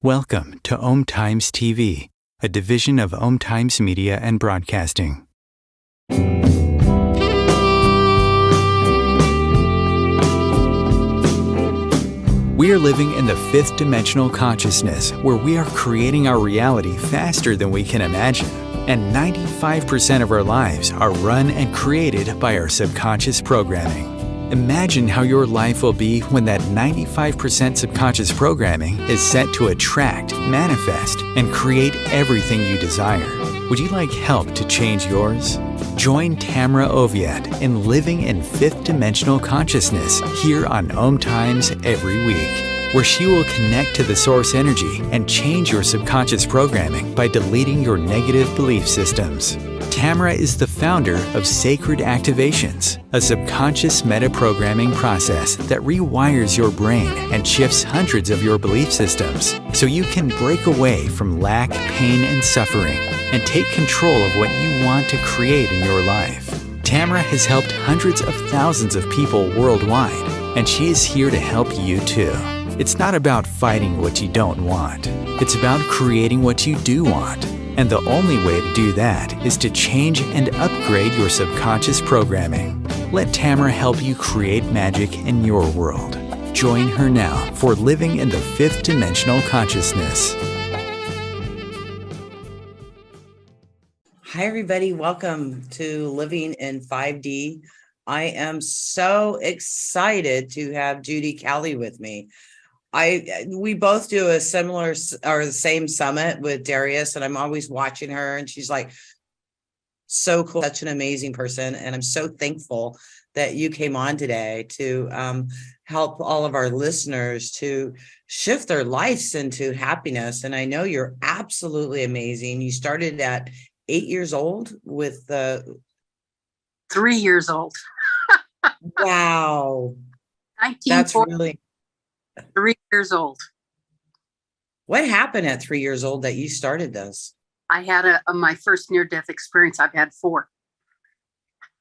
Welcome to Om Times TV, a division of Om Times Media and Broadcasting. We are living in the fifth dimensional consciousness where we are creating our reality faster than we can imagine. And 95% of our lives are run and created by our subconscious programming. Imagine how your life will be when that 95% subconscious programming is set to attract, manifest, and create everything you desire. Would you like help to change yours? Join Tamra Oviatt in Living in Fifth Dimensional Consciousness here on Om Times every week, where she will connect to the source energy and change your subconscious programming by deleting your negative belief systems. Tamra is the founder of Sacred Activations, a subconscious meta-programming process that rewires your brain and shifts hundreds of your belief systems so you can break away from lack, pain, and suffering and take control of what you want to create in your life. Tamra has helped hundreds of thousands of people worldwide, and she is here to help you too. It's not about fighting what you don't want. It's about creating what you do want. And the only way to do that is to change and upgrade your subconscious programming. Let Tamra help you create magic in your world. Join her now for Living in the Fifth Dimensional Consciousness. Hi, everybody. Welcome to Living in 5D. I am so excited to have Judy Calli with me. We both do a similar or the same summit with Darius, and I'm always watching her, and she's like so cool, such an amazing person, and I'm so thankful that you came on today to help all of our listeners to shift their lives into happiness. And I know you're absolutely amazing. You started at 8 years old with the 3 years old. wow. That's 1940, really 3 years old. what happened at 3 years old that you started this? I had my first near-death experience. I've had 4.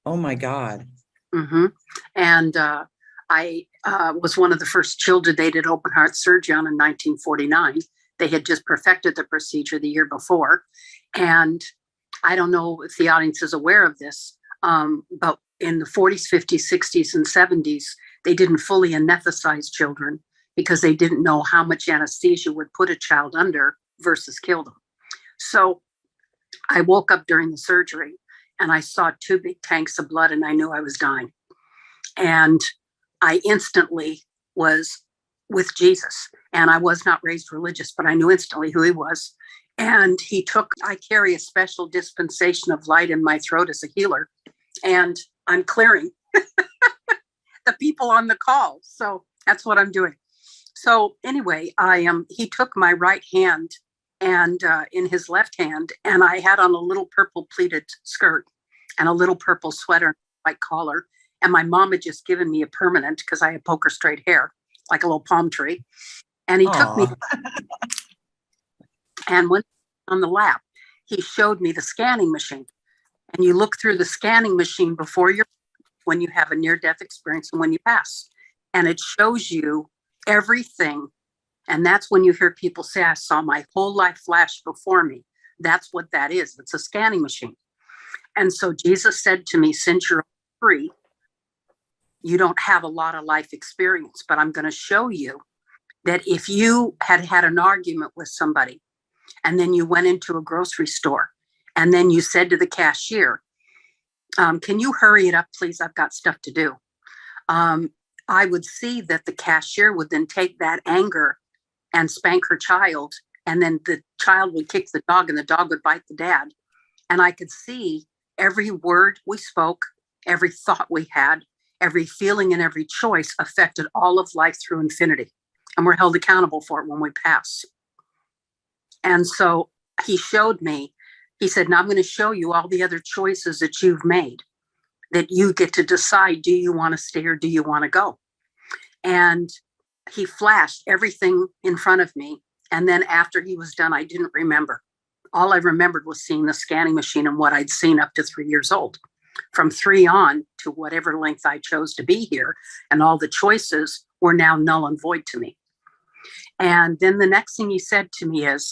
Oh my God. Mm-hmm. And I was one of the first children they did open heart surgery on in 1949. They had just perfected the procedure the year before. And I don't know if the audience is aware of this, but in the 40s, 50s, 60s, and 70s, they didn't fully anesthetize children because they didn't know how much anesthesia would put a child under versus kill them. So I woke up during the surgery and I saw 2 big tanks of blood and I knew I was dying. And I instantly was with Jesus. And I was not raised religious, but I knew instantly who he was. And I carry a special dispensation of light in my throat as a healer. And I'm clearing the people on the call. So that's what I'm doing. So anyway, he took my right hand and in his left hand, and I had on a little purple pleated skirt and a little purple sweater, white collar. And my mom had just given me a permanent because I had poker straight hair, like a little palm tree. And he took me and went on the lap. He showed me the scanning machine. And you look through the scanning machine when you have a near-death experience and when you pass. And it shows you everything. And that's when you hear people say, I saw my whole life flash before me. That's what that is. It's a scanning machine. And so Jesus said to me, since you're free, you don't have a lot of life experience, but I'm going to show you that if you had had an argument with somebody and then you went into a grocery store and then you said to the cashier, can you hurry it up, please? I've got stuff to do. I would see that the cashier would then take that anger and spank her child. And then the child would kick the dog and the dog would bite the dad. And I could see every word we spoke, every thought we had, every feeling and every choice affected all of life through infinity. And we're held accountable for it when we pass. And so he showed me, he said, now I'm going to show you all the other choices that you've made, that you get to decide, do you want to stay or do you want to go? And he flashed everything in front of me. And then after he was done, I didn't remember. All I remembered was seeing the scanning machine and what I'd seen up to 3 years old. From 3 on to whatever length I chose to be here. And all the choices were now null and void to me. And then the next thing he said to me is,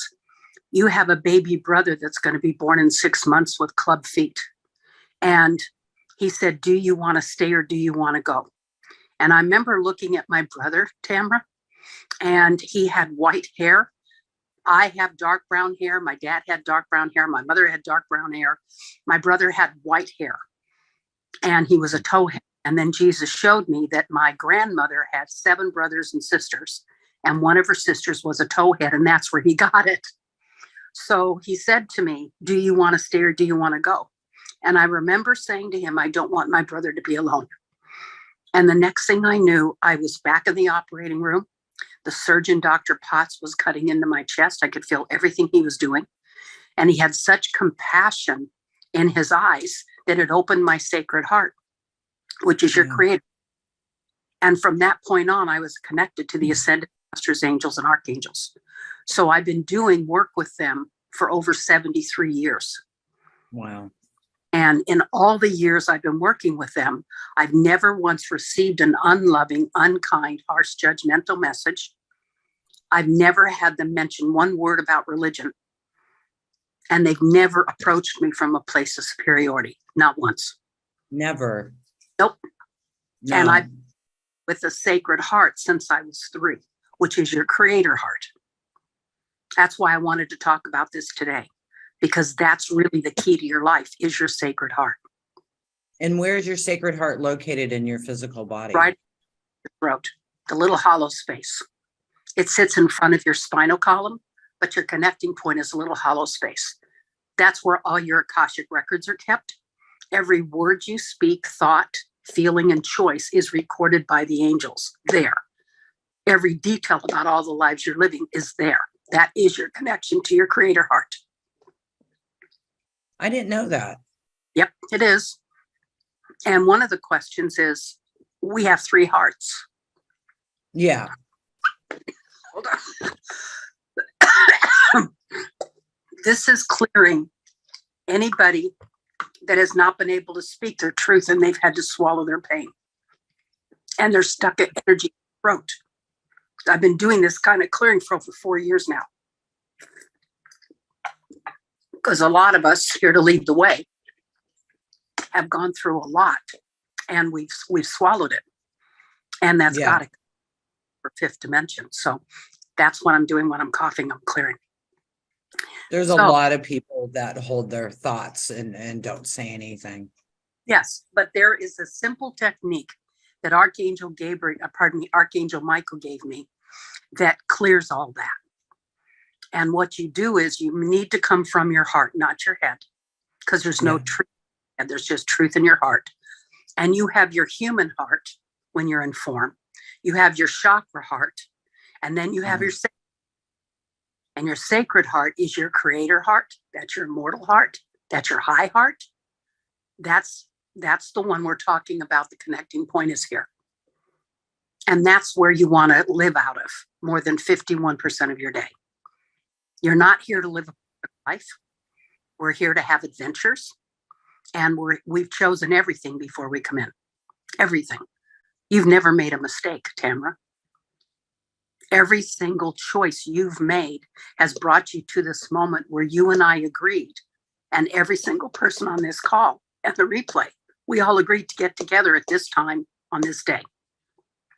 you have a baby brother that's going to be born in 6 months with club feet. And he said, do you want to stay or do you want to go? And I remember looking at my brother, Tamra, and he had white hair. I have dark brown hair. My dad had dark brown hair. My mother had dark brown hair. My brother had white hair. And he was a towhead. And then Jesus showed me that my grandmother had 7 brothers and sisters. And one of her sisters was a towhead. And that's where he got it. So he said to me, do you want to stay or do you want to go? And I remember saying to him, I don't want my brother to be alone. And the next thing I knew, I was back in the operating room. The surgeon, Dr. Potts, was cutting into my chest. I could feel everything he was doing. And he had such compassion in his eyes that it opened my sacred heart, which is your creator. And from that point on, I was connected to the ascended masters, angels, and archangels. So I've been doing work with them for over 73 years. Wow. And in all the years I've been working with them, I've never once received an unloving, unkind, harsh, judgmental message. I've never had them mention one word about religion. And they've never approached me from a place of superiority. Not once. Never. Nope. No. And I've with a sacred heart since I was 3, which is your creator heart. That's why I wanted to talk about this today, because that's really the key to your life is your sacred heart. And where is your sacred heart located in your physical body? Right in your throat, the little hollow space. It sits in front of your spinal column, but your connecting point is a little hollow space. That's where all your Akashic records are kept. Every word you speak, thought, feeling, and choice is recorded by the angels there. Every detail about all the lives you're living is there. That is your connection to your creator heart. I didn't know that. Yep, it is. And one of the questions is, we have 3 hearts. Yeah. Hold on. This is clearing anybody that has not been able to speak their truth and they've had to swallow their pain. And they're stuck at energy in the throat. I've been doing this kind of clearing for over 4 years now. Because a lot of us here to lead the way have gone through a lot and we've swallowed it. And that's got to for 5th dimension. So that's what I'm doing when I'm coughing, I'm clearing. There's a lot of people that hold their thoughts and don't say anything. Yes, but there is a simple technique that Archangel Michael gave me that clears all that. And what you do is you need to come from your heart, not your head, because there's no truth, and there's just truth in your heart. And you have your human heart when you're in form. You have your chakra heart, and then you have your sacred. And your sacred heart is your creator heart. That's your immortal heart. That's your high heart. That's the one we're talking about. The connecting point is here. And that's where you want to live out of more than 51% of your day. You're not here to live a life. We're here to have adventures. And we've chosen everything before we come in. Everything. You've never made a mistake, Tamra. Every single choice you've made has brought you to this moment where you and I agreed. And every single person on this call and the replay, we all agreed to get together at this time on this day.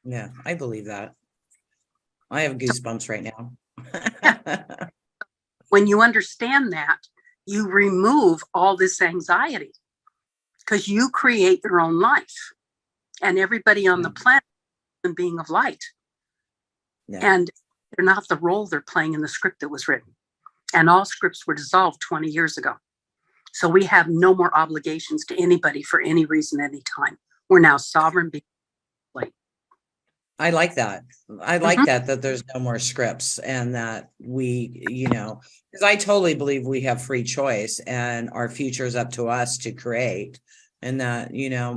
Yeah, I believe that. I have goosebumps right now. When you understand that, you remove all this anxiety because you create your own life. And everybody on the planet is a being of light. And they're not the role they're playing in the script that was written. And all scripts were dissolved 20 years ago. So we have no more obligations to anybody for any reason, anytime. We're now sovereign beings. I like that. I like that there's no more scripts and that we, because I totally believe we have free choice and our future is up to us to create. And that,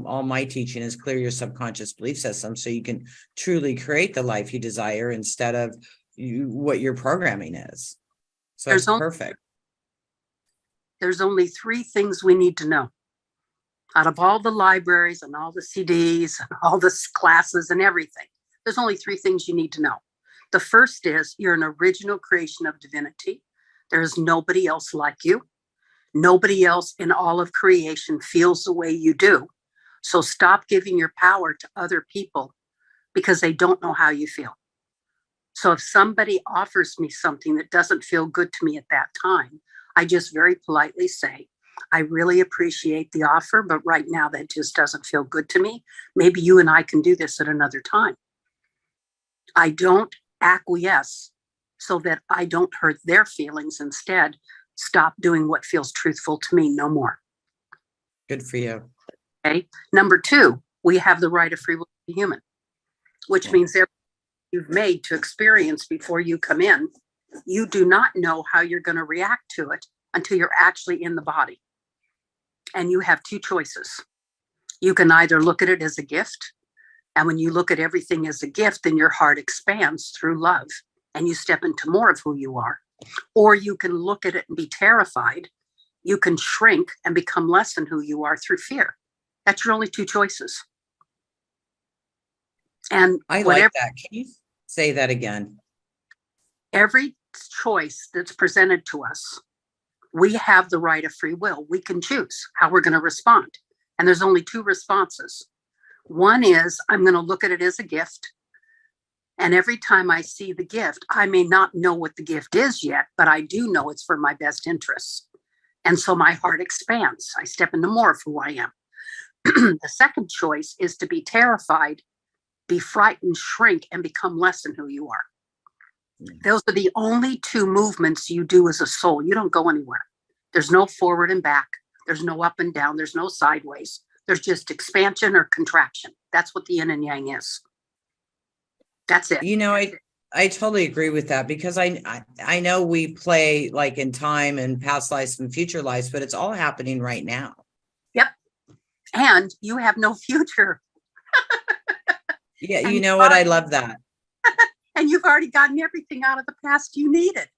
all my teaching is clear your subconscious belief system so you can truly create the life you desire instead of what your programming is. So it's perfect. There's only 3 things we need to know. Out of all the libraries and all the CDs and all the classes and everything, there's only 3 things you need to know. The first is you're an original creation of divinity. There is nobody else like you. Nobody else in all of creation feels the way you do. So stop giving your power to other people because they don't know how you feel. So if somebody offers me something that doesn't feel good to me at that time, I just very politely say, I really appreciate the offer, but right now that just doesn't feel good to me. Maybe you and I can do this at another time. I don't acquiesce so that I don't hurt their feelings. Instead, stop doing what feels truthful to me no more. Good for you. Okay. Number 2, we have the right of free will to be human, which means everything you've made to experience before you come in, you do not know how you're going to react to it until you're actually in the body. And you have 2 choices. You can either look at it as a gift. And when you look at everything as a gift, then your heart expands through love and you step into more of who you are. Or you can look at it and be terrified. You can shrink and become less than who you are through fear. That's your only 2 choices. And I like that. Can you say that again? Every choice that's presented to us, we have the right of free will. We can choose how we're going to respond. And there's only 2 responses. One is I'm going to look at it as a gift. And every time I see the gift, I may not know what the gift is yet, but I do know it's for my best interests. And so my heart expands. I step into more of who I am. The second choice is to be terrified, be frightened, shrink, and become less than who you are. Those are the only 2 movements you do as a soul. You don't go anywhere. There's no forward and back. There's no up and down. There's no sideways. There's just expansion or contraction. That's what the yin and yang is. That's it. I totally agree with that, because I know we play like in time and past lives and future lives, but it's all happening right now. Yep. And you have no future. Yeah, And you know what? I love that. And you've already gotten everything out of the past you needed.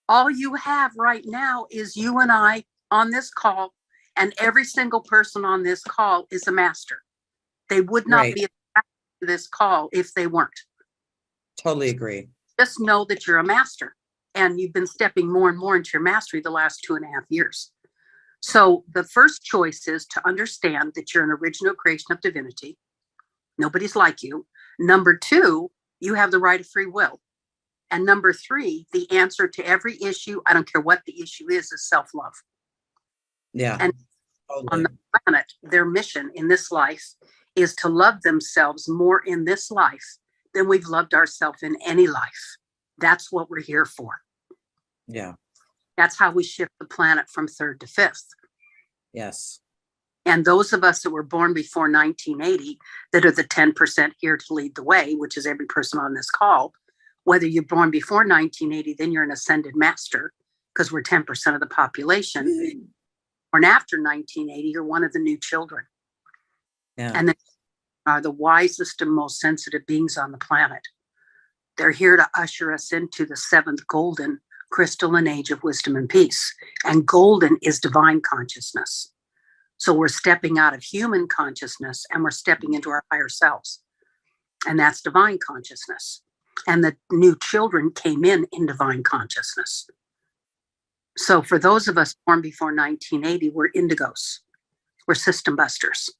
All you have right now is you and I on this call, and every single person on this call is a master. They would not Right. be attracted to this call if they weren't. Totally agree. Just know that you're a master, and you've been stepping more and more into your mastery the last 2.5 years. So the first choice is to understand that you're an original creation of divinity. Nobody's like you. Number 2, you have the right of free will. And number 3, the answer to every issue, I don't care what the issue is self-love. Yeah. And totally. on the planet, their mission in this life is to love themselves more in this life than we've loved ourselves in any life. That's what we're here for. Yeah. That's how we shift the planet from 3rd to 5th. Yes. And those of us that were born before 1980, that are the 10% here to lead the way, which is every person on this call, whether you're born before 1980, then you're an ascended master, because we're 10% of the population. Born after 1980, you're one of the new children. Yeah. And they are the wisest and most sensitive beings on the planet. They're here to usher us into the 7th golden crystalline age of wisdom and peace. And golden is divine consciousness. So we're stepping out of human consciousness and we're stepping into our higher selves. And that's divine consciousness. And the new children came in divine consciousness. So for those of us born before 1980, we're indigos. We're system busters.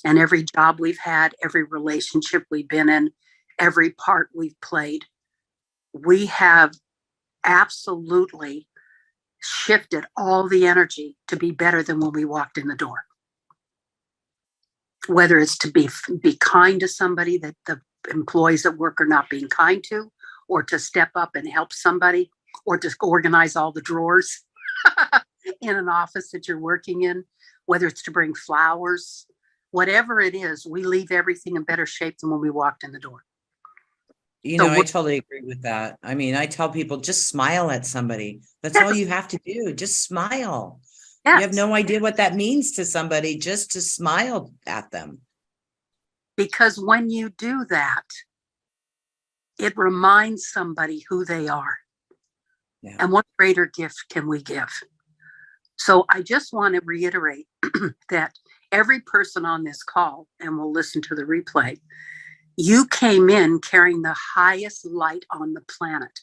And every job we've had, every relationship we've been in, every part we've played, we have absolutely shifted all the energy to be better than when we walked in the door. Whether it's to be kind to somebody that the employees at work are not being kind to, or to step up and help somebody, or to organize all the drawers in an office that you're working in, whether it's to bring flowers, whatever it is, we leave everything in better shape than when we walked in the door. I totally agree with that. I mean, I tell people, just smile at somebody. That's all you have to do. Just smile. Yes. You have no idea what that means to somebody, just to smile at them. Because when you do that, it reminds somebody who they are. Yeah. And what greater gift can we give? So I just want to reiterate that every person on this call, and we'll listen to the replay, you came in carrying the highest light on the planet.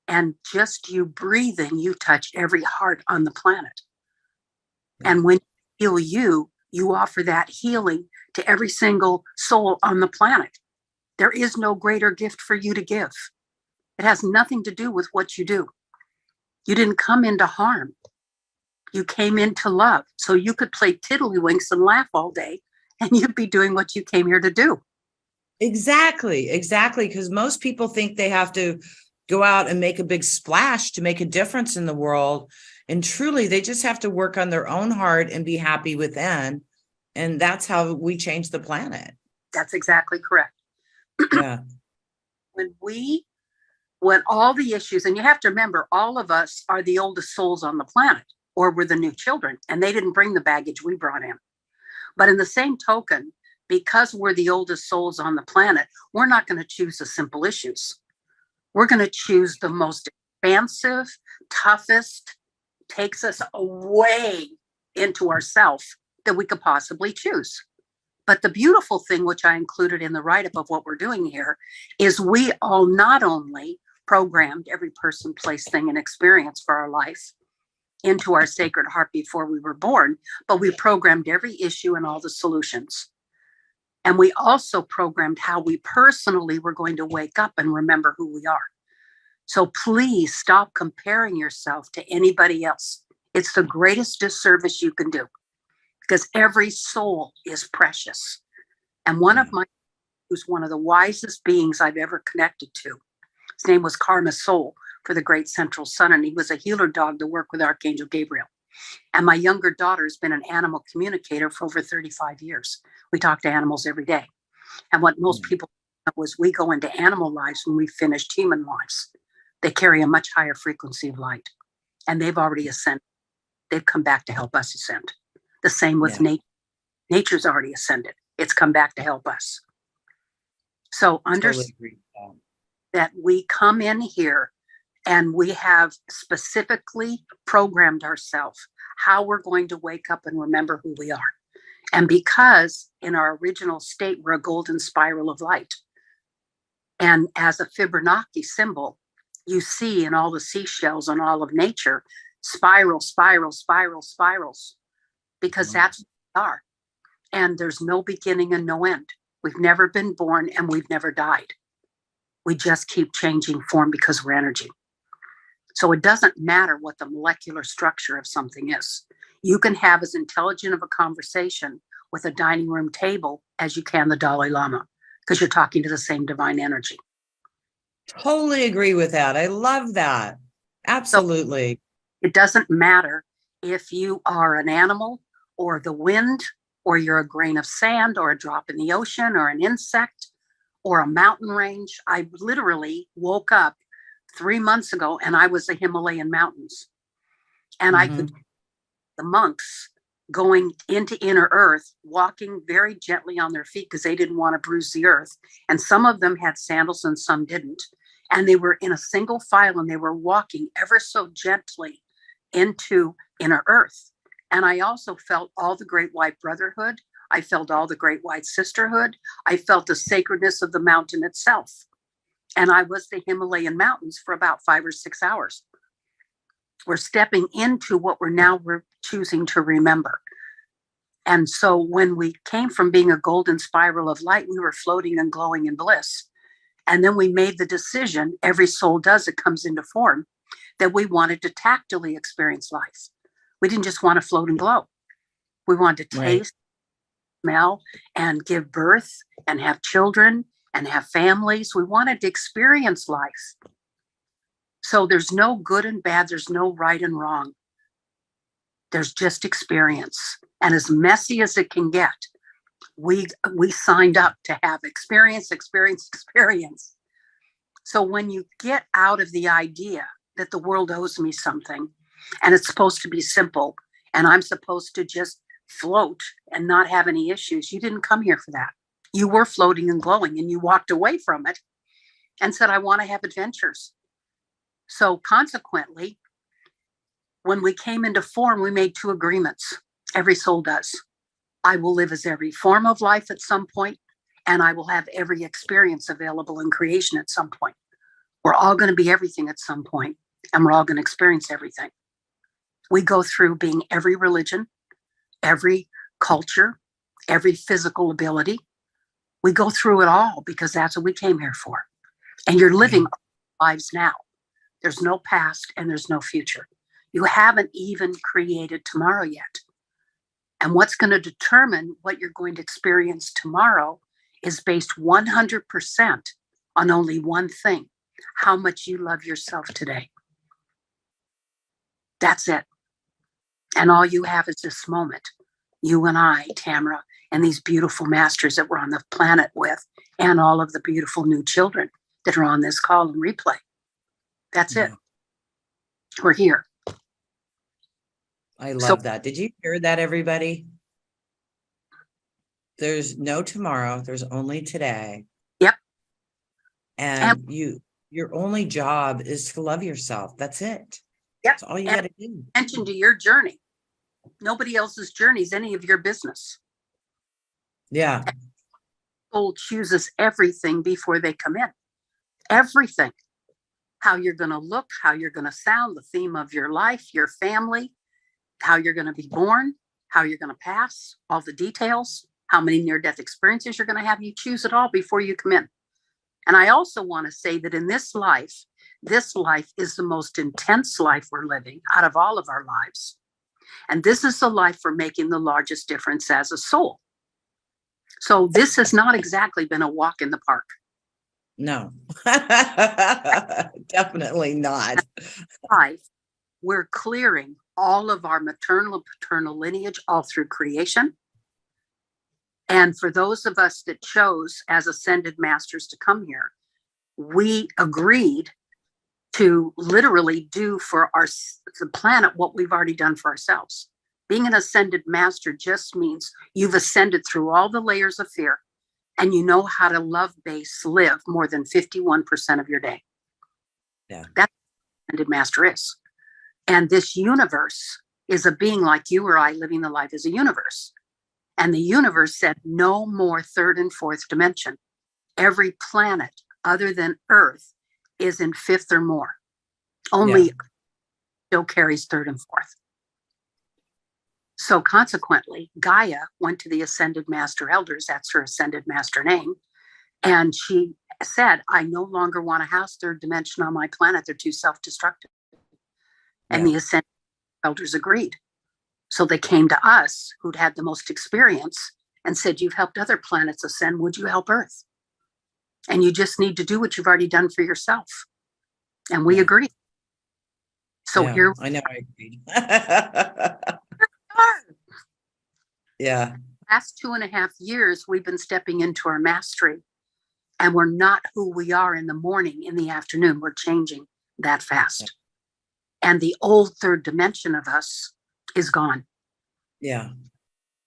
And just you breathing, you touch every heart on the planet. Yeah. And when you heal you offer that healing to every single soul on the planet. There is no greater gift for you to give. It has nothing to do with what you do. You didn't come in to harm. You came in to love. So you could play tiddlywinks and laugh all day, and you'd be doing what you came here to do. Exactly. Because most people think they have to go out and make a big splash to make a difference in the world. And truly, they just have to work on their own heart and be happy within. And that's how we change the planet. That's exactly correct. Yeah. When all the issues, and you have to remember, all of us are the oldest souls on the planet, or we're the new children, and they didn't bring the baggage we brought in. But in the same token, because we're the oldest souls on the planet, we're not going to choose the simple issues. We're going to choose the most expansive, toughest, takes us away into ourself that we could possibly choose. But the beautiful thing, which I included in the write-up of what we're doing here, is we all not only programmed every person, place, thing, and experience for our life into our sacred heart before we were born, but we programmed every issue and all the solutions. And we also programmed how we personally were going to wake up and remember who we are. So please stop comparing yourself to anybody else. It's the greatest disservice you can do, because every soul is precious. And who's one of the wisest beings I've ever connected to, his name was Karma Soul for the Great Central Sun, and he was a healer dog to work with Archangel Gabriel. And my younger daughter's been an animal communicator for over 35 years. We talk to animals every day. And what most people know is we go into animal lives when we finished human lives. They carry a much higher frequency of light, and they've already ascended. They've come back to help us ascend. The same with nature. Nature's already ascended. It's come back to help us. So understand that we come in here and we have specifically programmed ourselves how we're going to wake up and remember who we are. And because in our original state, we're a golden spiral of light. And as a Fibonacci symbol, you see in all the seashells and all of nature, spiral, spiral, spiral, spirals, because that's what we are. And there's no beginning and no end. We've never been born and we've never died. We just keep changing form because we're energy. So it doesn't matter what the molecular structure of something is. You can have as intelligent of a conversation with a dining room table as you can the Dalai Lama, because you're talking to the same divine energy. Totally agree with that. I love that. Absolutely. So it doesn't matter if you are an animal or the wind, or you're a grain of sand or a drop in the ocean or an insect or a mountain range. I literally woke up 3 months ago and I was the Himalayan mountains. And I could the monks going into inner earth, walking very gently on their feet because they didn't want to bruise the earth. And some of them had sandals and some didn't. And they were in a single file and they were walking ever so gently into inner earth. And I also felt all the great white brotherhood. I felt all the great white sisterhood. I felt the sacredness of the mountain itself. And I was the Himalayan mountains for about 5 or 6 hours. We're stepping into what we're choosing to remember. And so when we came from being a golden spiral of light, we were floating and glowing in bliss. And then we made the decision, every soul does, it comes into form, that we wanted to tactily experience life. We didn't just want to float and glow. We wanted to taste, smell, and give birth and have children and have families. We wanted to experience life. So there's no good and bad. There's no right and wrong. There's just experience. And as messy as it can get, we signed up to have experience, experience, experience. So when you get out of the idea that the world owes me something, and it's supposed to be simple, and I'm supposed to just float and not have any issues. You didn't come here for that. You were floating and glowing, and you walked away from it and said, I want to have adventures. So consequently, when we came into form, we made 2 agreements. Every soul does. I will live as every form of life at some point, and I will have every experience available in creation at some point. We're all going to be everything at some point, and we're all going to experience everything. We go through being every religion, every culture, every physical ability. We go through it all because that's what we came here for. And you're living lives now. There's no past and there's no future. You haven't even created tomorrow yet. And what's going to determine what you're going to experience tomorrow is based 100% on only one thing: how much you love yourself today. That's it. And all you have is this moment. You and I, Tamra, and these beautiful masters that we're on the planet with, and all of the beautiful new children that are on this call and replay. That's it. We're here. I love that. Did you hear that, everybody? There's no tomorrow. There's only today. Yep. And your only job is to love yourself. That's it. Yep. That's all you got to do. Attention to your journey. Nobody else's journey is any of your business. Yeah. Soul chooses everything before they come in. Everything. How you're going to look, how you're going to sound, the theme of your life, your family, how you're going to be born, how you're going to pass, all the details, how many near-death experiences you're going to have. You choose it all before you come in. And I also want to say that in this life is the most intense life we're living out of all of our lives. And this is the life we're making the largest difference as a soul. So this has not exactly been a walk in the park. No, definitely not. Life, we're clearing all of our maternal and paternal lineage all through creation. And for those of us that chose as ascended masters to come here, we agreed to literally do for the planet what we've already done for ourselves. Being an ascended master just means you've ascended through all the layers of fear and you know how to love-based live more than 51% of your day. Yeah. That's what ascended master is. And this universe is a being like you or I living the life as a universe. And the universe said no more third and fourth dimension. Every planet other than Earth is in fifth or more. Only still carries third and fourth. So consequently, Gaia went to the Ascended Master Elders, that's her Ascended Master name, and she said, I no longer want to house third dimension on my planet. They're too self-destructive. And the Ascended Elders agreed. So they came to us, who'd had the most experience, and said, you've helped other planets ascend. Would you help Earth? And you just need to do what you've already done for yourself. And we agreed. So here I know, I agreed. are. Yeah. Last 2.5 years, we've been stepping into our mastery, and we're not who we are in the morning, in the afternoon. We're changing that fast. And the old third dimension of us is gone. Yeah.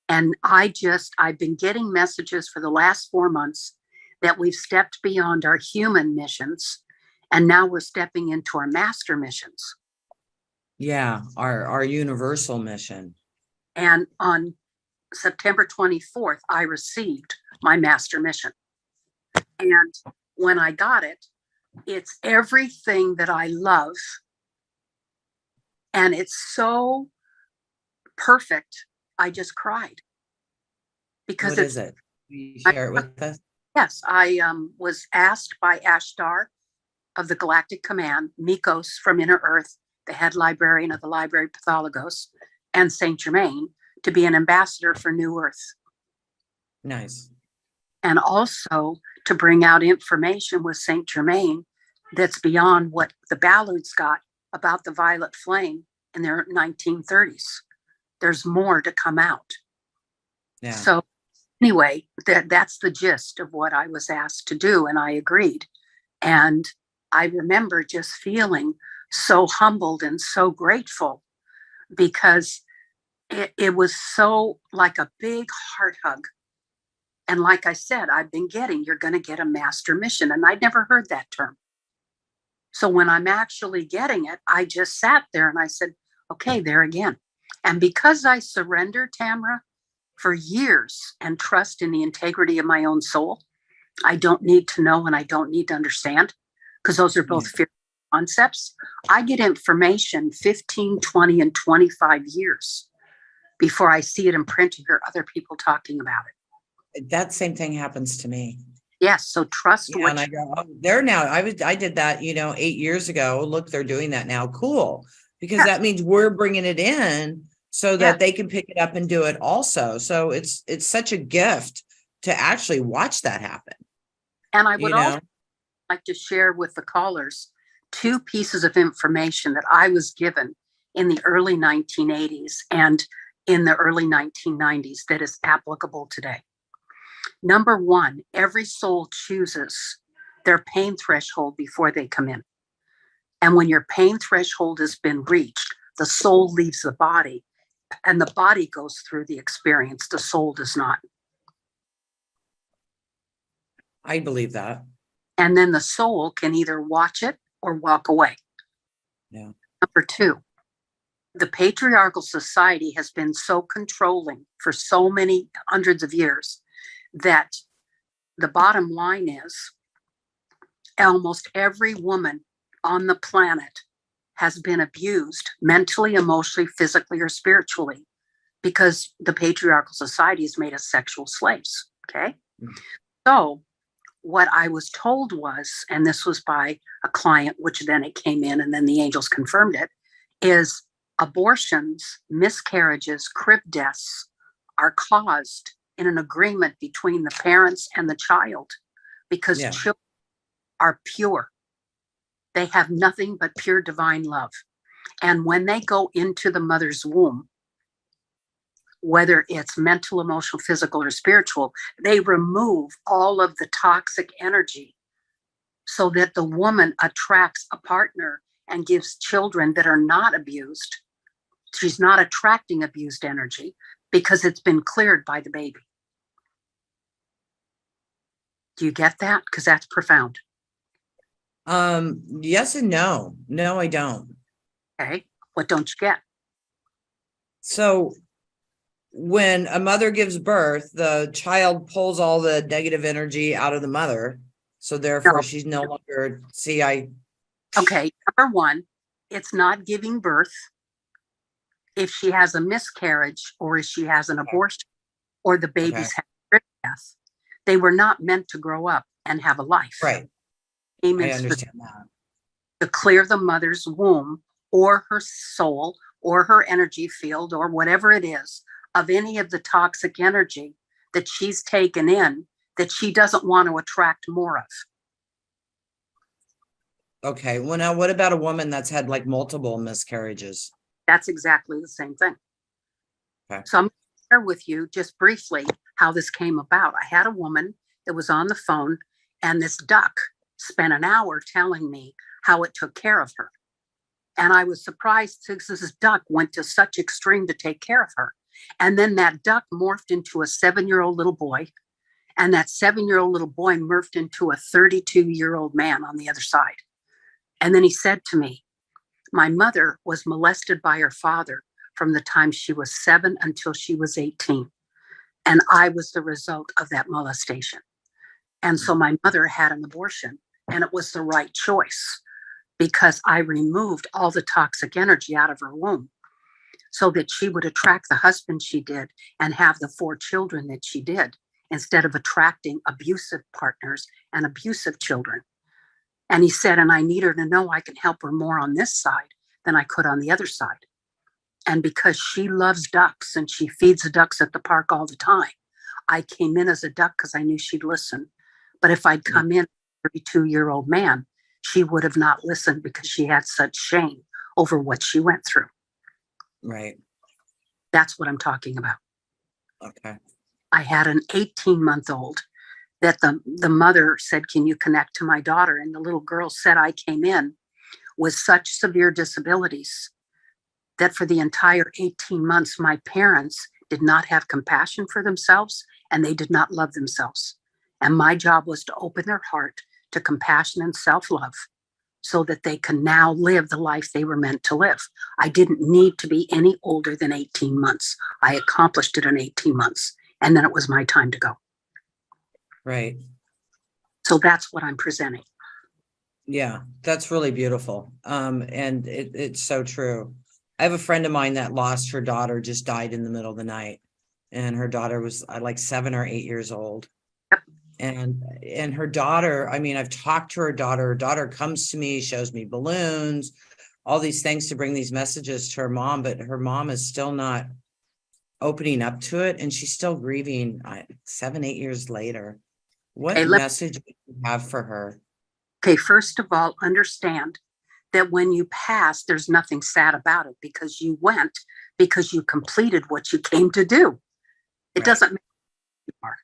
And I've been getting messages for the last 4 months that we've stepped beyond our human missions, and now we're stepping into our master missions. Yeah. Our universal mission. And on September 24th, I received my master mission. And when I got it, it's everything that I love. And it's so perfect. I just cried. Because What is it? Will you share it with us? Yes, I was asked by Ashtar of the Galactic Command, Nikos from Inner Earth, the head librarian of the Library of Pathologos, and Saint Germain, to be an ambassador for New Earth. Nice. And also to bring out information with Saint Germain that's beyond what the Ballards got about the violet flame in their 1930s. There's more to come out. Yeah. So anyway, that's the gist of what I was asked to do, and I agreed. And I remember just feeling so humbled and so grateful, because it was so like a big heart hug. And like I said, you're going to get a master mission. And I'd never heard that term. So when I'm actually getting it, I just sat there and I said, okay, there again. And because I surrendered, Tamra, for years and trust in the integrity of my own soul, I don't need to know and I don't need to understand, because those are both fear concepts. I get information 15, 20, and 25 years before I see it imprinted or other people talking about it. That same thing happens to me. Yes. So trust what and I go, oh, they're now, I did that, 8 years ago. Look, they're doing that now. Cool. Because that means we're bringing it in so that they can pick it up and do it also. So it's such a gift to actually watch that happen. And I would also like to share with the callers 2 pieces of information that I was given in the early 1980s and in the early 1990s that is applicable today. Number 1, every soul chooses their pain threshold before they come in. And when your pain threshold has been reached, the soul leaves the body and the body goes through the experience. The soul does not. I believe that. And then the soul can either watch it or walk away. Yeah. Number 2, the patriarchal society has been so controlling for so many hundreds of years that the bottom line is almost every woman on the planet has been abused mentally, emotionally, physically, or spiritually, because the patriarchal society has made us sexual slaves. Okay. Mm-hmm. So what I was told was, and this was by a client, which then it came in and then the angels confirmed it, is abortions, miscarriages, crib deaths are caused in an agreement between the parents and the child, because children are pure. They have nothing but pure divine love. And when they go into the mother's womb, whether it's mental, emotional, physical, or spiritual, they remove all of the toxic energy so that the woman attracts a partner and gives children that are not abused. She's not attracting abused energy because it's been cleared by the baby. Do you get that? Because that's profound. Yes and no. No, I don't. Okay. What don't you get? So when a mother gives birth, the child pulls all the negative energy out of the mother. So therefore No. she's no longer, Okay. Number one, it's not giving birth if she has a miscarriage or if she has an abortion or the baby's had death. They were not meant to grow up and have a life. Right. I understand that. To clear the mother's womb or her soul or her energy field or whatever it is of any of the toxic energy that she's taken in that she doesn't want to attract more of. Okay. Well, now what about a woman that's had like multiple miscarriages? That's exactly the same thing. Okay. So I'm going to share with you just briefly how this came about. I had a woman that was on the phone, and this duck spent an hour telling me how it took care of her. And I was surprised because this duck went to such extreme to take care of her. And then that duck morphed into a 7-year-old little boy. And that 7-year-old little boy morphed into a 32-year-old man on the other side. And then he said to me, my mother was molested by her father from the time she was 7 until she was 18. And I was the result of that molestation. And so my mother had an abortion, and it was the right choice because I removed all the toxic energy out of her womb so that she would attract the husband she did and have the 4 children that she did instead of attracting abusive partners and abusive children. And he said, and I need her to know I can help her more on this side than I could on the other side. And because she loves ducks and she feeds the ducks at the park all the time, I came in as a duck because I knew she'd listen. But if I'd come in, a 32-year-old man, she would have not listened because she had such shame over what she went through. Right. That's what I'm talking about. Okay. I had an 18-month-old that the mother said, can you connect to my daughter? And the little girl said, I came in with such severe disabilities that for the entire 18 months, my parents did not have compassion for themselves and they did not love themselves. And my job was to open their heart to compassion and self-love so that they can now live the life they were meant to live. I didn't need to be any older than 18 months. I accomplished it in 18 months. And then it was my time to go. Right. So that's what I'm presenting. Yeah, that's really beautiful. And it's so true. I have a friend of mine that lost her daughter, just died in the middle of the night. And her daughter was like 7 or 8 years old. Yep. And her daughter, I mean, I've talked to her daughter. Her daughter comes to me, shows me balloons, all these things to bring these messages to her mom, but her mom is still not opening up to it. And she's still grieving 7, 8 years later. What message would you have for her? Okay, first of all, understand that when you pass, there's nothing sad about it because you went, because you completed what you came to do. It doesn't matter who you are.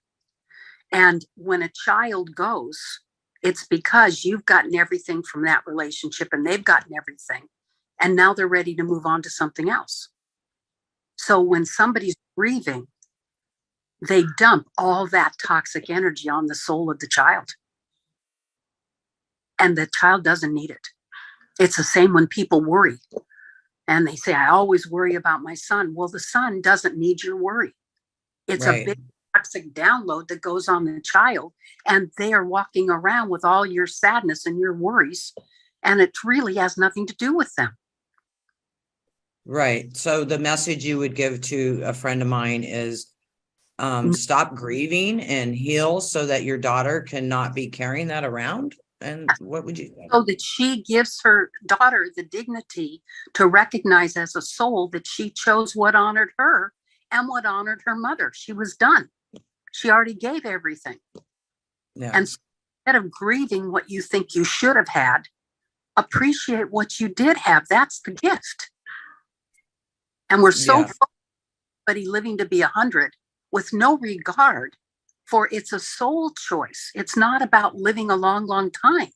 And when a child goes, it's because you've gotten everything from that relationship and they've gotten everything. And now they're ready to move on to something else. So when somebody's grieving, they dump all that toxic energy on the soul of the child. And the child doesn't need it. It's the same when people worry. And they say, I always worry about my son. Well, the son doesn't need your worry. It's a big toxic download that goes on the child. And they are walking around with all your sadness and your worries. And it really has nothing to do with them. Right. So the message you would give to a friend of mine is stop grieving and heal so that your daughter cannot be carrying that around. And what would you say? So that she gives her daughter the dignity to recognize as a soul that she chose what honored her and what honored her mother. She was done. She already gave everything. Yeah. And so instead of grieving what you think you should have had, appreciate what you did have. That's the gift. And we're so focused on somebody living to be 100 with no regard for it's a soul choice. It's not about living a long, long time.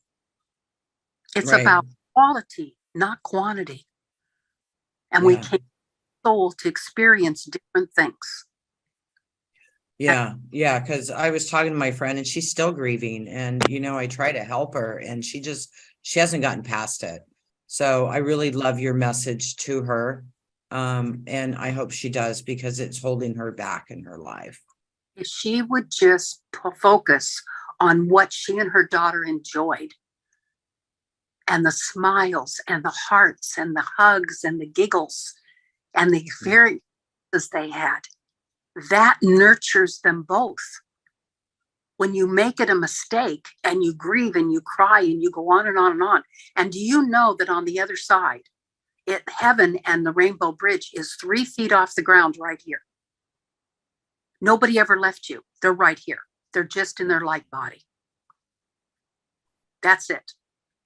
It's about quality, not quantity. And we came soul to experience different things. Yeah, because I was talking to my friend and she's still grieving, and I try to help her, and she hasn't gotten past it. So I really love your message to her. And I hope she does, because it's holding her back in her life. If she would just focus on what she and her daughter enjoyed, and the smiles and the hearts and the hugs and the giggles and the experiences they had, that nurtures them both. When you make it a mistake and you grieve and you cry and you go on and on and on, and do you know that on the other side, heaven and the Rainbow Bridge is 3 feet off the ground right here. Nobody ever left you. They're right here. They're just in their light body. That's it.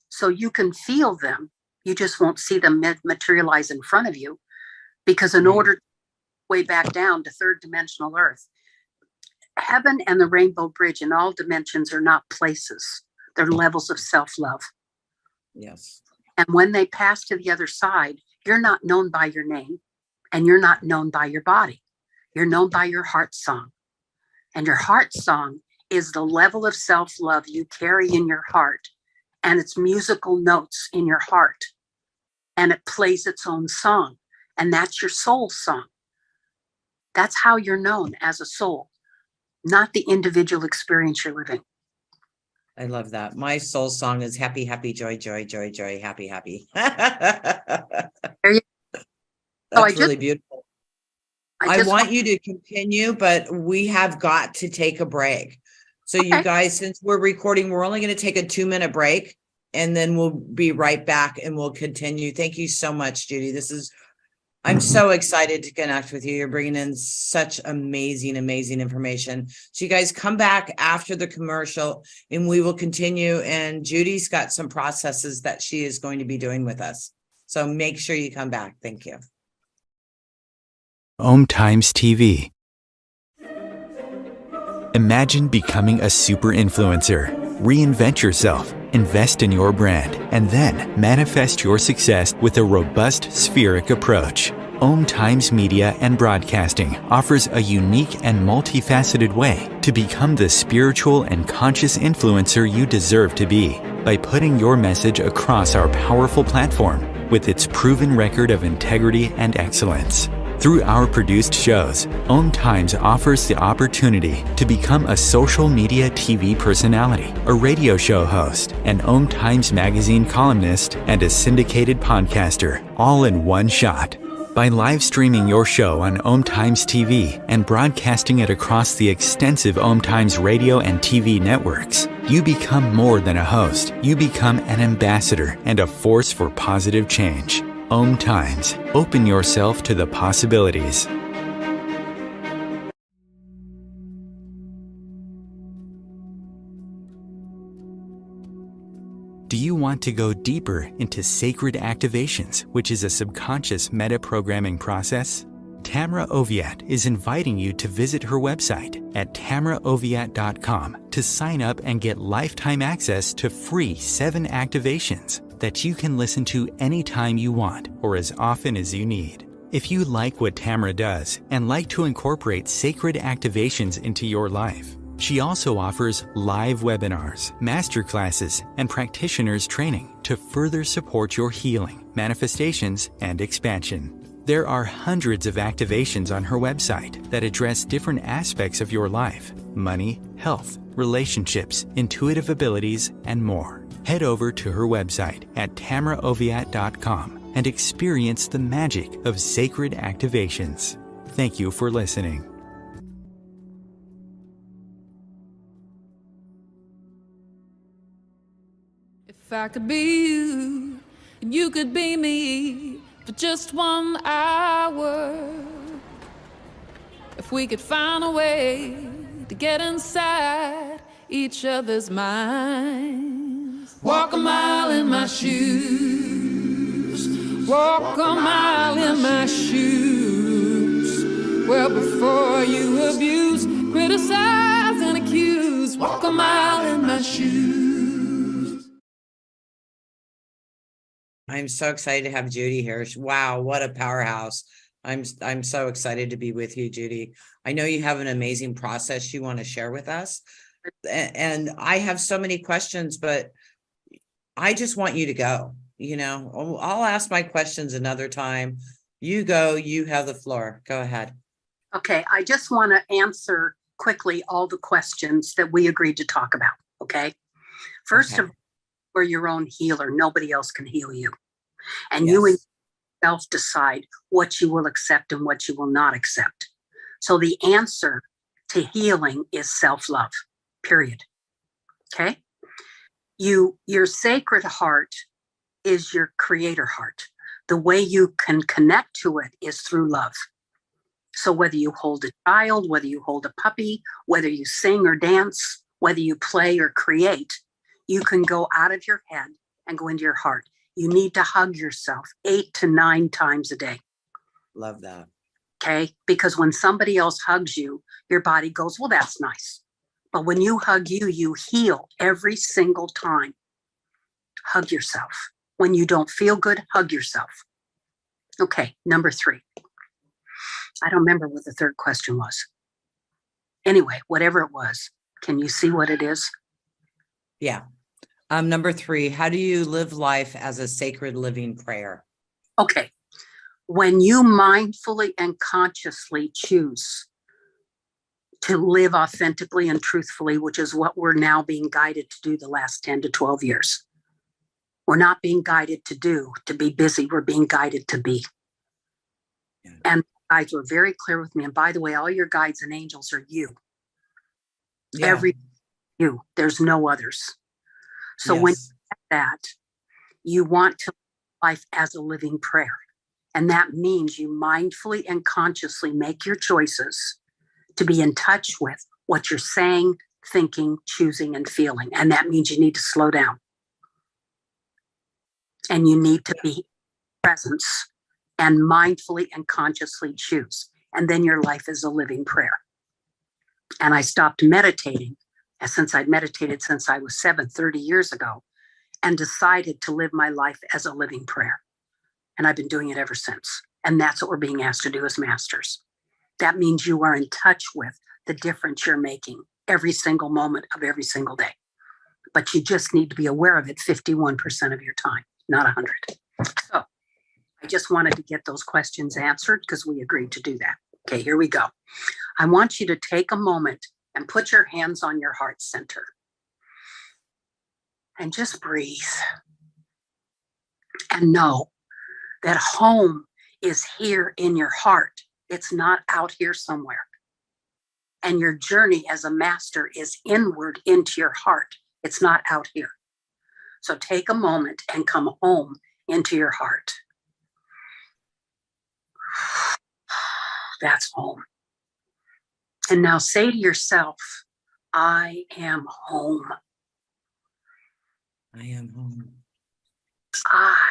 So you can feel them. You just won't see them materialize in front of you, because in order to way back down to third dimensional Earth, heaven and the Rainbow Bridge in all dimensions are not places. They're levels of self-love. Yes. And when they pass to the other side, you're not known by your name, and you're not known by your body. You're known by your heart song. And your heart song is the level of self-love you carry in your heart, and it's musical notes in your heart, and it plays its own song. And that's your soul song. That's how you're known as a soul, not the individual experience you're living. I love that. My soul song is happy, happy, joy, joy, joy, joy, happy, happy. That's really beautiful. I want you to continue, but we have got to take a break. So you guys, since we're recording, we're only going to take a 2-minute break, and then we'll be right back and we'll continue. Thank you so much, Judy. I'm so excited to connect with you. You're bringing in such amazing, amazing information. So you guys come back after the commercial and we will continue. And Judy's got some processes that she is going to be doing with us. So make sure you come back. Thank you. Om Times TV. Imagine becoming a super influencer. Reinvent yourself, invest in your brand, and then manifest your success with a robust spheric approach. Om Times Media and Broadcasting offers a unique and multifaceted way to become the spiritual and conscious influencer you deserve to be by putting your message across our powerful platform with its proven record of integrity and excellence. Through our produced shows, Om Times offers the opportunity to become a social media TV personality, a radio show host, an Om Times magazine columnist, and a syndicated podcaster, all in one shot. By live streaming your show on Om Times TV and broadcasting it across the extensive Om Times radio and TV networks, you become more than a host. You become an ambassador and a force for positive change. Om Times. Open yourself to the possibilities. Do you want to go deeper into sacred activations, which is a subconscious meta-programming process? Tamra Oviatt is inviting you to visit her website at tamraoviatt.com to sign up and get lifetime access to free 7 activations that you can listen to anytime you want or as often as you need. If you like what Tamra does and like to incorporate sacred activations into your life, she also offers live webinars, masterclasses, and practitioners training to further support your healing, manifestations, and expansion. There are hundreds of activations on her website that address different aspects of your life: money, health, relationships, intuitive abilities, and more. Head over to her website at tamraoviatt.com and experience the magic of sacred activations. Thank you for listening. If I could be you, and you could be me for just 1 hour. If we could find a way to get inside each other's minds. Walk a mile in my shoes. Walk a mile in my shoes. Well, before you abuse, criticize, and accuse, walk a mile in my shoes. I'm so excited to have Judy here. Wow, what a powerhouse. I'm so excited to be with you, Judy. I know you have an amazing process you want to share with us. And I have so many questions, but I just want you to go. I'll ask my questions another time. You go, you have the floor. Go ahead. Okay, I just want to answer quickly all the questions that we agreed to talk about. Okay. First of all, you're your own healer. Nobody else can heal you. And you yourself decide what you will accept and what you will not accept. So the answer to healing is self-love, period. Okay. Your sacred heart is your creator heart. The way you can connect to it is through love. So whether you hold a child, whether you hold a puppy, whether you sing or dance, whether you play or create, you can go out of your head and go into your heart. You need to hug yourself 8 to 9 times a day. Love that. Okay. Because when somebody else hugs you, your body goes, well, that's nice. But when you hug you, you heal every single time. Hug yourself. When you don't feel good, hug yourself. Okay. Number 3. I don't remember what the third question was. Anyway, whatever it was, can you see what it is? Yeah. Number 3, how do you live life as a sacred living prayer? Okay. When you mindfully and consciously choose to live authentically and truthfully, which is what we're now being guided to do the last 10 to 12 years. We're not being guided to be busy. We're being guided to be. Yeah. And guides were very clear with me. And by the way, all your guides and angels are you. Yeah. Every you. There's no others. So when you get that, you want to live life as a living prayer. And that means you mindfully and consciously make your choices to be in touch with what you're saying, thinking, choosing, and feeling. And that means you need to slow down. And you need to be presence and mindfully and consciously choose. And then your life is a living prayer. And I stopped meditating, since I'd meditated since I was 30 years ago, and decided to live my life as a living prayer. And I've been doing it ever since. And that's what we're being asked to do as masters. That means you are in touch with the difference you're making every single moment of every single day. But you just need to be aware of it 51% of your time, not 100. So I just wanted to get those questions answered because we agreed to do that. Okay, here we go. I want you to take a moment and put your hands on your heart center. And just breathe. And know that home is here in your heart. It's not out here somewhere. And your journey as a master is inward into your heart. It's not out here. So take a moment and come home into your heart. That's home. And now say to yourself, I am home. I am home. I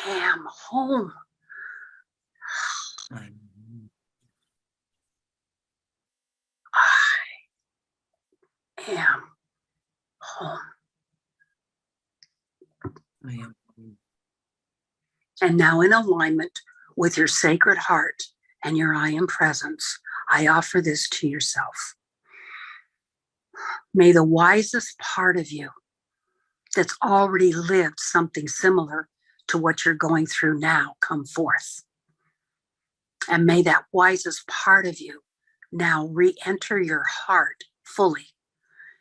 am home. I'm home. I am home. I am home. And now in alignment with your sacred heart and your I am presence, I offer this to yourself. May the wisest part of you that's already lived something similar to what you're going through now come forth. And may that wisest part of you now re-enter your heart fully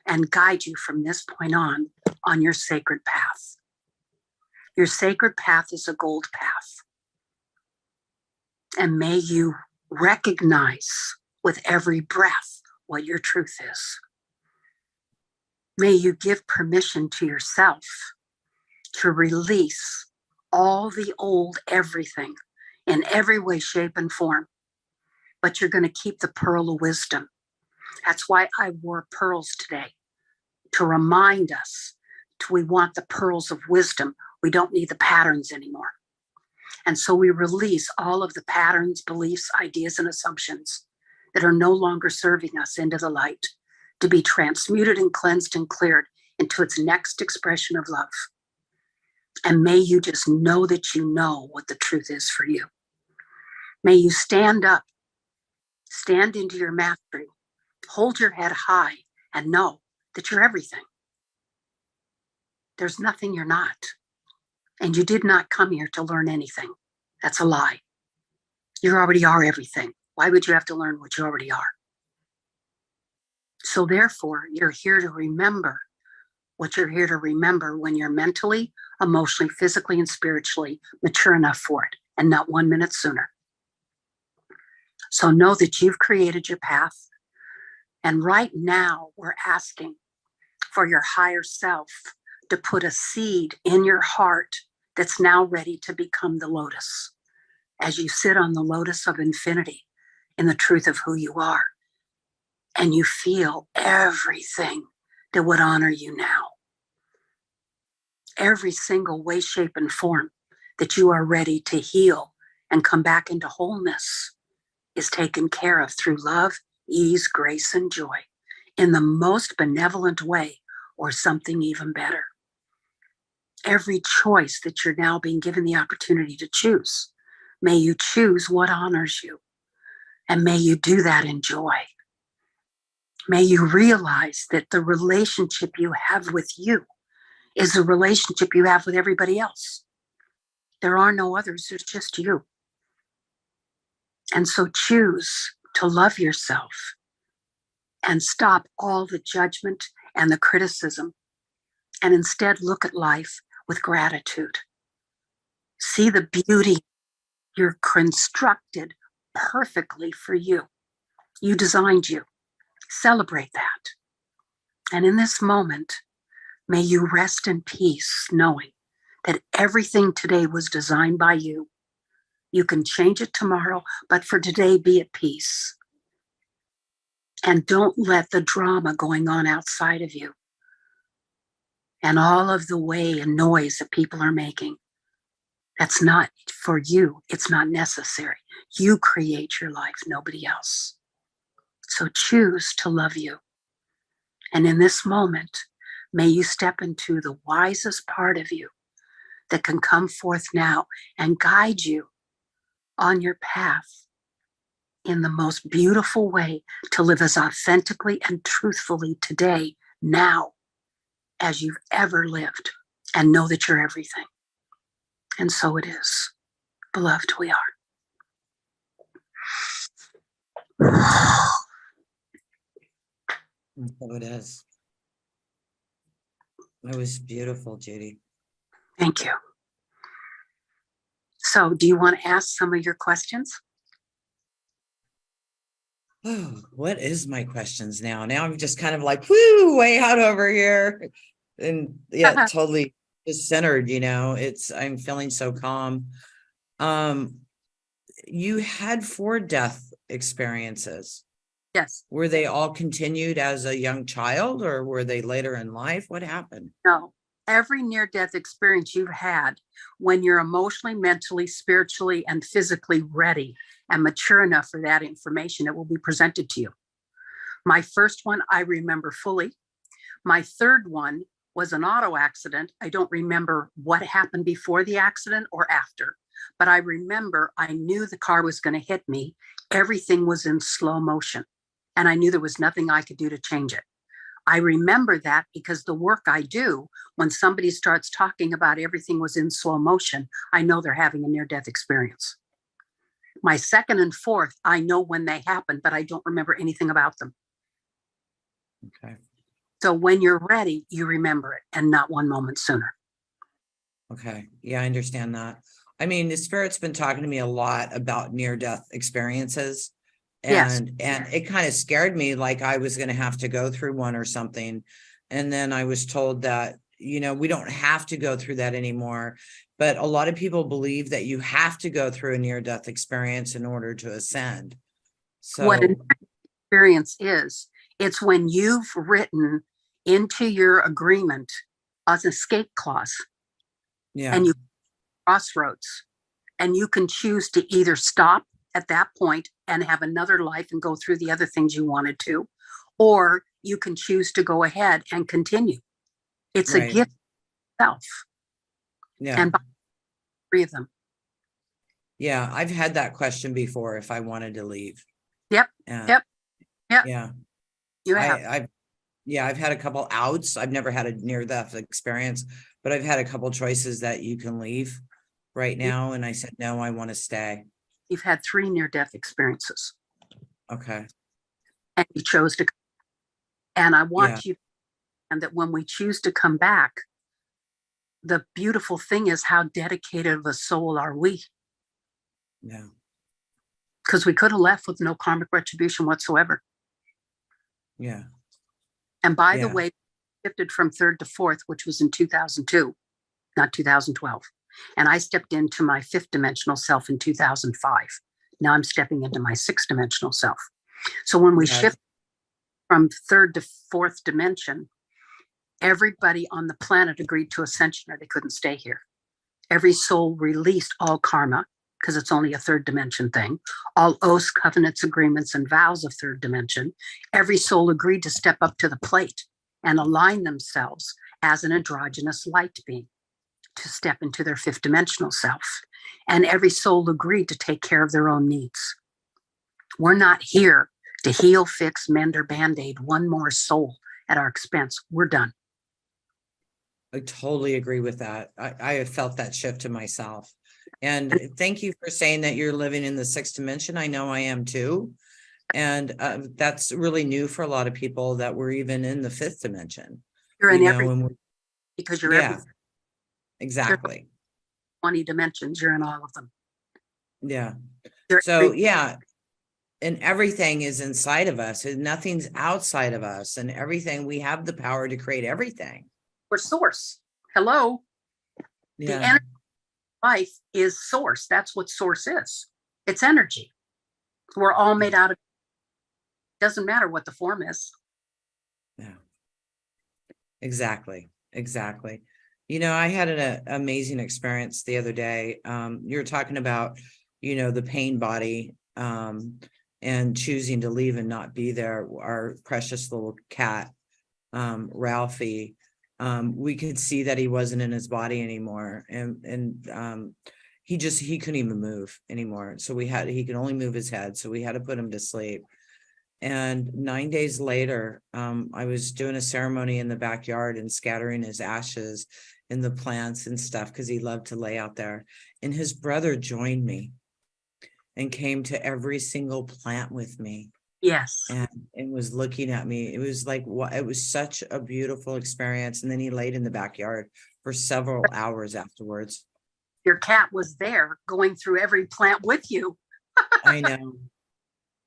and guide you from this point on your sacred path. Your sacred path is a gold path. And may you recognize with every breath what your truth is. May you give permission to yourself to release all the old everything in every way, shape, and form. But you're going to keep the pearl of wisdom. That's why I wore pearls today, to remind us We want the pearls of wisdom. We don't need the patterns anymore. And so we release all of the patterns, beliefs, ideas, and assumptions that are no longer serving us into the light to be transmuted and cleansed and cleared into its next expression of love. And may you just know that you know what the truth is for you. May you stand up, stand into your mastery, hold your head high, and know that you're everything. There's nothing you're not. And you did not come here to learn anything. That's a lie. You already are everything. Why would you have to learn what you already are? So therefore, you're here to remember what you're here to remember when you're mentally, emotionally, physically, and spiritually mature enough for it, and not 1 minute sooner. So know that you've created your path. And right now, we're asking for your higher self to put a seed in your heart that's now ready to become the lotus. As you sit on the lotus of infinity in the truth of who you are, and you feel everything that would honor you now. Every single way, shape, and form that you are ready to heal and come back into wholeness is taken care of through love, ease, grace, and joy in the most benevolent way, or something even better. Every choice that you're now being given the opportunity to choose, may you choose what honors you, and may you do that in joy. May you realize that the relationship you have with you is a relationship you have with everybody else. There are no others, there's just you. And so choose to love yourself and stop all the judgment and the criticism, and instead look at life with gratitude. See the beauty. You're constructed perfectly for you. You designed you. Celebrate that. And in this moment, may you rest in peace, knowing that everything today was designed by you. You can change it tomorrow, but for today, be at peace. And don't let the drama going on outside of you and all of the way and noise that people are making, that's not for you. It's not necessary. You create your life, nobody else. So choose to love you. And in this moment, may you step into the wisest part of you that can come forth now and guide you on your path in the most beautiful way to live as authentically and truthfully today, now, as you've ever lived, and know that you're everything. And so it is. Beloved, we are. And so it is. It was beautiful, Judy. Thank you. So do you want to ask some of your questions? Oh, what is my questions now? Now I'm just kind of like, whoo, way out over here. And yeah, totally just centered, I'm feeling so calm. You had 4 death experiences. Yes. Were they all continued as a young child, or were they later in life? What happened? No. Every near-death experience you've had, when you're emotionally, mentally, spiritually, and physically ready and mature enough for that information, it will be presented to you. My first one, I remember fully. My third one was an auto accident. I don't remember what happened before the accident or after, but I remember I knew the car was going to hit me. Everything was in slow motion, and I knew there was nothing I could do to change it. I remember that because the work I do, when somebody starts talking about everything was in slow motion, I know they're having a near-death experience. My second and fourth, I know when they happened, but I don't remember anything about them. Okay. So when you're ready, you remember it, and not 1 moment sooner. Okay. Yeah, I understand that. I mean, the Spirit's been talking to me a lot about near-death experiences. And it kind of scared me, like I was going to have to go through one or something. And then I was told that, we don't have to go through that anymore. But a lot of people believe that you have to go through a near-death experience in order to ascend. So what an experience is, it's when you've written into your agreement as an escape clause, Yeah. and you crossroads, and you can choose to either stop at that point and have another life and go through the other things you wanted to, or you can choose to go ahead and continue. It's a Right. gift itself, Yeah. and by 3 of them. Yeah. I've had that question before if I wanted to leave. Yep. Yeah. Yep. Yeah. You have. I've had a couple outs. I've never had a near-death experience, but I've had a couple choices that you can leave right now. And I said, no, I want to stay. You've had 3 near-death experiences, Okay. and you chose to. And I want Yeah. you, and that when we choose to come back, the beautiful thing is how dedicated of a soul are we? Yeah. Because we could have left with no karmic retribution whatsoever. Yeah. And by the Yeah. way, shifted from 3rd to 4th, which was in 2002, not 2012. And I stepped into my 5th dimensional self in 2005. Now I'm stepping into my 6th dimensional self. So when we Okay. shift from 3rd to 4th dimension, everybody on the planet agreed to ascension, or they couldn't stay here. Every soul released all karma, because it's only a 3rd dimension thing, all oaths, covenants, agreements, and vows of 3rd dimension. Every soul agreed to step up to the plate and align themselves as an androgynous light being to step into their 5th dimensional self. And every soul agreed to take care of their own needs. We're not here to heal, fix, mend, or band-aid one more soul at our expense. We're done. I totally agree with that. I have felt that shift to myself. And thank you for saying that you're living in the 6th dimension. I know I am too. And that's really new for a lot of people that we're even in the 5th dimension. You're in You know, everything and because you're yeah, everything. exactly. 20 dimensions, you're in all of them. Yeah. You're So yeah, and everything is inside of us, and nothing's outside of us, and everything, we have the power to create everything. we're source. Hello. The Yeah. energy of life is source. That's what source is. It's energy. We're all made out of. Doesn't matter what the form is. Yeah. Exactly. Exactly. You know, I had an amazing experience the other day. You're talking about, you know, the pain body, and choosing to leave and not be there. Our precious little cat, Ralphie, we could see that he wasn't in his body anymore. And he couldn't even move anymore. So he could only move his head. So we had to put him to sleep. And 9 days later, I was doing a ceremony in the backyard and scattering his ashes in the plants and stuff, because he loved to lay out there. And his brother joined me and came to every single plant with me. Yes. And was looking at me. It was like, it was such a beautiful experience. And then he laid in the backyard for several hours afterwards. Your cat was there going through every plant with you. I know.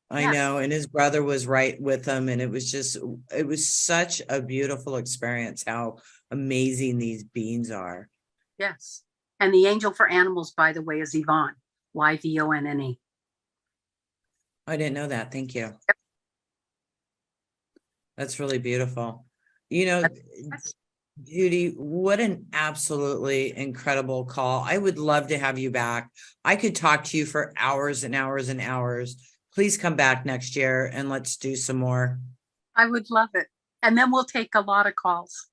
I Yes. know. And his brother was right with him. And it was such a beautiful experience, how amazing these beings are. Yes. And the angel for animals, by the way, is Yvonne. Yvonne. I didn't know that. Thank you. That's really beautiful. You know, Judy, what an absolutely incredible call. I would love to have you back. I could talk to you for hours and hours and hours. Please come back next year and let's do some more. I would love it. And then we'll take a lot of calls.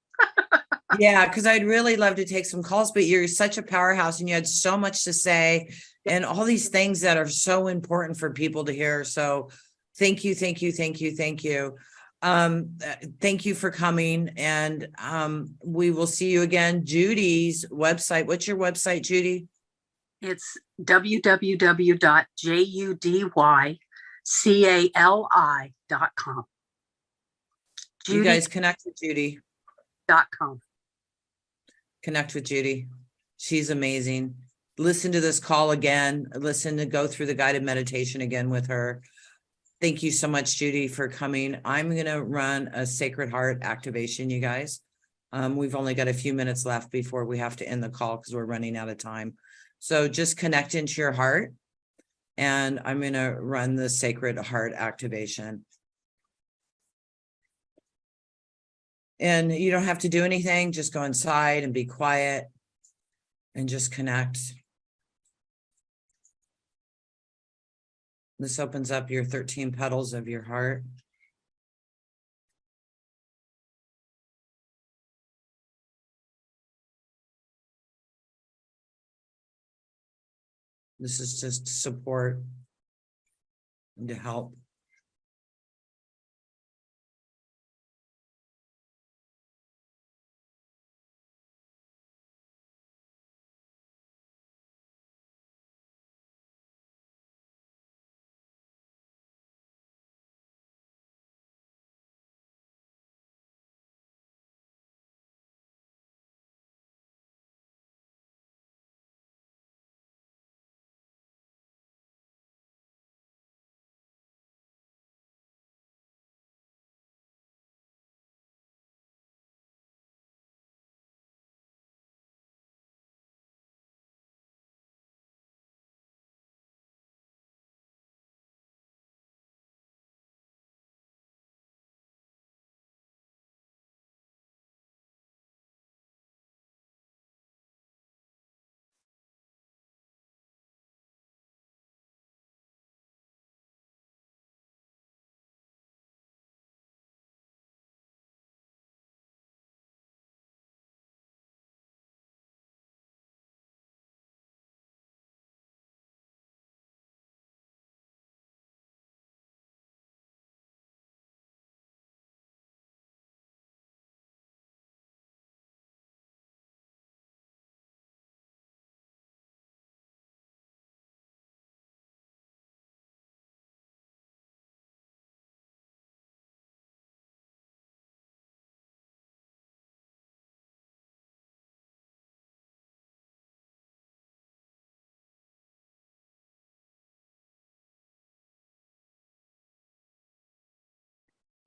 Yeah, because I'd really love to take some calls, but you're such a powerhouse and you had so much to say and all these things that are so important for people to hear. So thank you, thank you, thank you, thank you. Thank you for coming, and we will see you again. Judy's website. What's your website, Judy? It's www.judycalli.com. You guys connect with Judy. .com. Connect with Judy. She's amazing. Listen to this call again. Go through the guided meditation again with her. Thank you so much, Judy, for coming. I'm going to run a Sacred Heart activation, you guys. We've only got a few minutes left before we have to end the call because we're running out of time. So just connect into your heart, and I'm going to run the Sacred Heart activation. And you don't have to do anything, just go inside and be quiet and just connect. This opens up your 13 petals of your heart. This is just support and to help.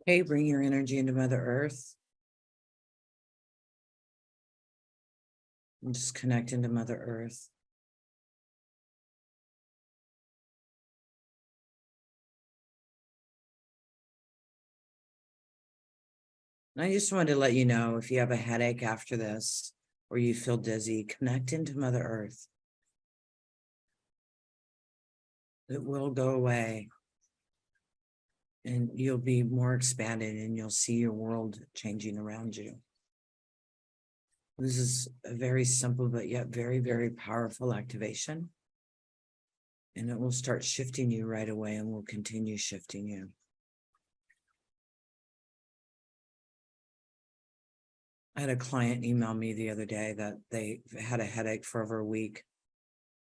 Okay, bring your energy into Mother Earth. And just connect into Mother Earth. And I just wanted to let you know, if you have a headache after this, or you feel dizzy, connect into Mother Earth. It will go away. And you'll be more expanded and you'll see your world changing around you. This is a very simple, but yet very, very powerful activation. And it will start shifting you right away and will continue shifting you. I had a client email me the other day that they had a headache for over a week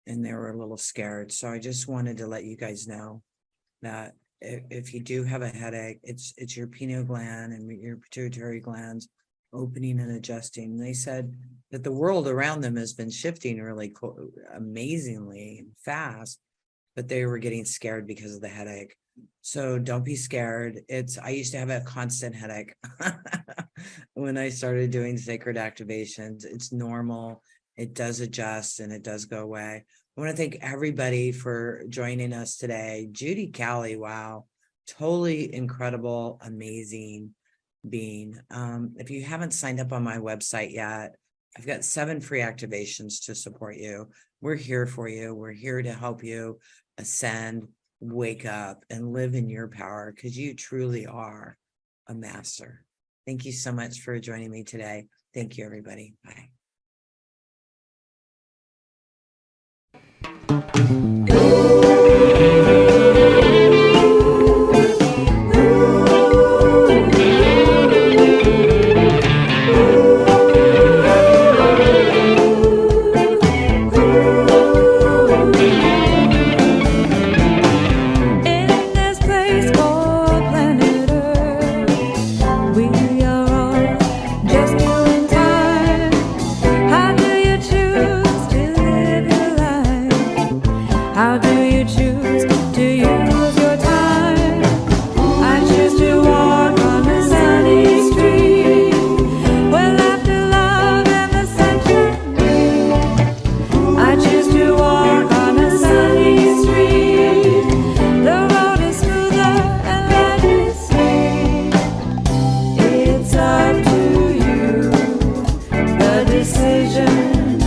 and they were a little scared. So I just wanted to let you guys know that if you do have a headache, it's your pineal gland and your pituitary glands opening and adjusting. They said that the world around them has been shifting really amazingly fast, but they were getting scared because of the headache. So don't be scared. I used to have a constant headache when I started doing sacred activations. It's normal. It does adjust and it does go away. I want to thank everybody for joining us today. Judy Calli, wow, totally incredible, amazing being. If you haven't signed up on my website yet, I've got 7 free activations to support you. We're here for you. We're here to help you ascend, wake up, and live in your power, because you truly are a master. Thank you so much for joining me today. Thank you, everybody. Bye.